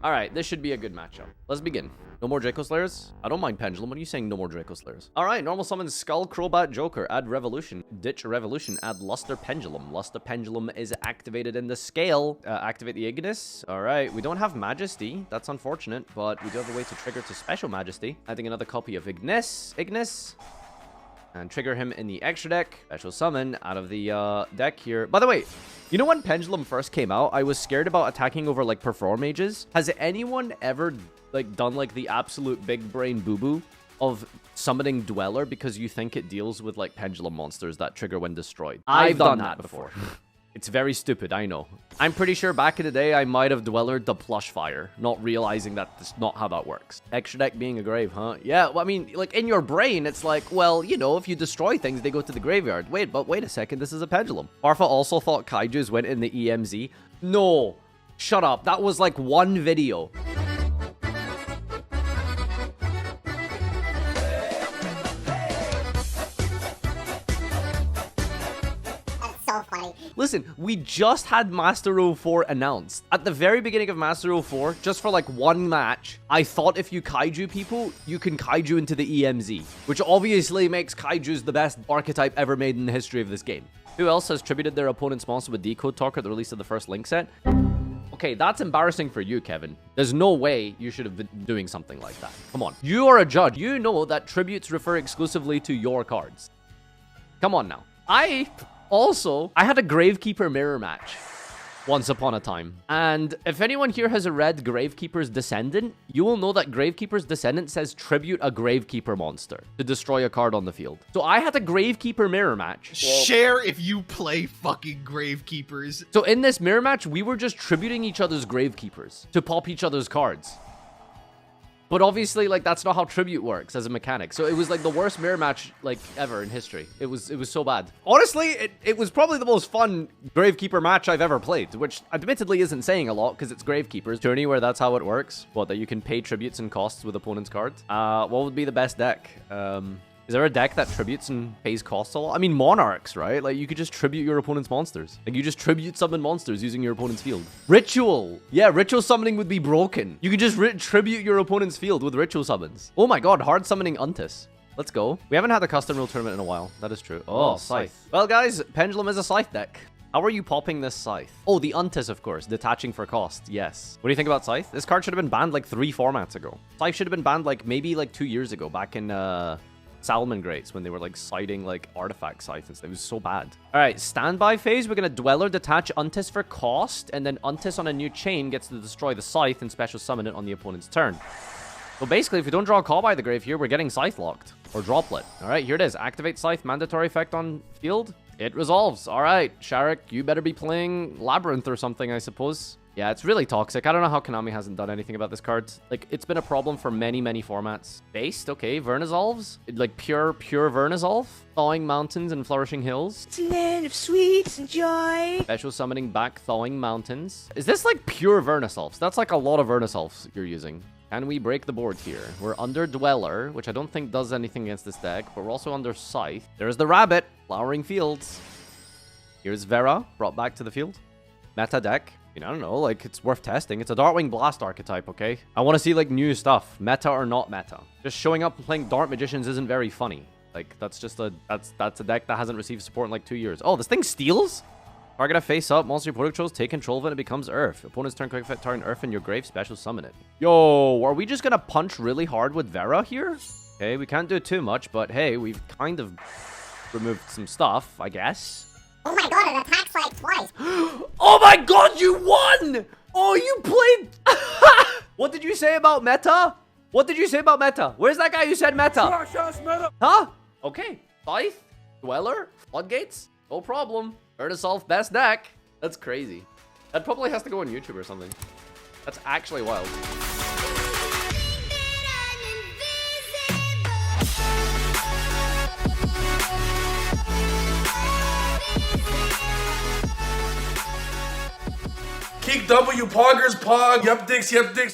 All right, this should be a good matchup. Let's begin. No more Draco Slayers? I don't mind Pendulum. What are you saying, no more Draco Slayers? All right, normal summon Skull, Crobat, Joker. Add Revolution. Ditch Revolution. Add Luster Pendulum. Luster Pendulum is activated in the scale. Activate the Ignis. All right, we don't have Majesty. That's unfortunate, but we do have a way to trigger to Special Majesty. Adding another copy of Ignis. And trigger him in the extra deck. Special summon out of the deck here. By the way, you know when Pendulum first came out, I was scared about attacking over like Perform Mages. Has anyone ever like done like the absolute big brain boo-boo of summoning Dweller because you think it deals with like Pendulum monsters that trigger when destroyed? I've done that before. It's very stupid, I know. I'm pretty sure back in the day, I might have Dwellered the Plush Fire, not realizing that that's not how that works. Extra deck being a grave, huh? Yeah, well, I mean, like, in your brain, it's like, well, you know, if you destroy things, they go to the graveyard. Wait, but wait a second, this is a Pendulum. Farfa also thought Kaijus went in the EMZ. No, shut up. That was like one video. Listen, we just had Master 04 announced. At the very beginning of Master 04, just for like one match, I thought if you Kaiju people, you can Kaiju into the EMZ, which obviously makes Kaijus the best archetype ever made in the history of this game. Who else has tributed their opponent's monster with Decode Talker at the release of the first Link set? Okay, that's embarrassing for you, Kevin. There's no way you should have been doing something like that. Come on. You are a judge. You know that tributes refer exclusively to your cards. Come on now. I had a Gravekeeper mirror match once upon a time. And if anyone here has read Gravekeeper's Descendant, you will know that Gravekeeper's Descendant says tribute a Gravekeeper monster to destroy a card on the field. So I had a Gravekeeper mirror match. Share if you play fucking Gravekeepers. So in this mirror match, we were just tributing each other's Gravekeepers to pop each other's cards. But obviously, like, that's not how tribute works as a mechanic. So it was like the worst mirror match like ever in history. It was so bad. Honestly, it was probably the most fun Gravekeeper match I've ever played, which admittedly isn't saying a lot because it's Gravekeeper's tourney where that's how it works. What, that you can pay tributes and costs with opponent's cards? What would be the best deck? Is there a deck that tributes and pays costs a lot? I mean, Monarchs, right? Like, you could just tribute your opponent's monsters. Like, you just tribute summon monsters using your opponent's field. Ritual. Yeah, ritual summoning would be broken. You could just tribute your opponent's field with ritual summons. Oh my god, hard summoning Untis. Let's go. We haven't had a custom rule tournament in a while. That is true. Oh, Scythe. Well, guys, Pendulum is a Scythe deck. How are you popping this Scythe? Oh, the Untis, of course. Detaching for cost. Yes. What do you think about Scythe? This card should have been banned like 3 formats ago. Scythe should have been banned like maybe like 2 years ago, back in Salmon Greats, when they were like citing like artifact Scythe and stuff. It was so bad. All right, standby phase. We're gonna Dweller, detach Untis for cost, and then Untis on a new chain gets to destroy the Scythe and special summon it on the opponent's turn. So basically, if we don't draw a call by the grave here, we're getting Scythe locked or Droplet. All right, here it is. Activate Scythe, mandatory effect on field. It resolves. All right, Sharik, you better be playing Labyrinth or something, I suppose. Yeah, it's really toxic. I don't know how Konami hasn't done anything about this card. Like, it's been a problem for many, many formats. Based, okay. Vernusylphs. Like, pure Vernusylph. Thawing Mountains and Flourishing Hills. It's a land of sweets and joy. Special summoning back Thawing Mountains. Is this, like, pure Vernusylphs? That's, like, a lot of Vernusylphs you're using. Can we break the board here? We're under Dweller, which I don't think does anything against this deck, but we're also under Scythe. There's the Rabbit. Flowering Fields. Here's Vera, brought back to the field. Meta deck. I don't know, like, it's worth testing. It's a Dartwing Blast archetype, okay? I want to see, like, new stuff. Meta or not meta. Just showing up and playing Dart Magicians isn't very funny. Like, that's just a... That's a deck that hasn't received support in, like, 2 years. Oh, this thing steals? Target a face up. Monster your opponent controls. Take control of it and it becomes Earth. Opponent's turn, quick effect, target Earth in your grave. Special summon it. Yo, are we just gonna punch really hard with Vera here? Okay, we can't do too much, but hey, we've kind of removed some stuff, I guess. Oh my god, it attacks like twice. Oh my god, you won! Oh, you played... What did you say about meta? What did you say about meta? Where's that guy who said meta? Huh? Okay. Scythe? Dweller? Floodgates? No problem. Vernusylph best deck. That's crazy. That probably has to go on YouTube or something. That's actually wild. Kick W, poggers, pog, yup dicks, yup dicks.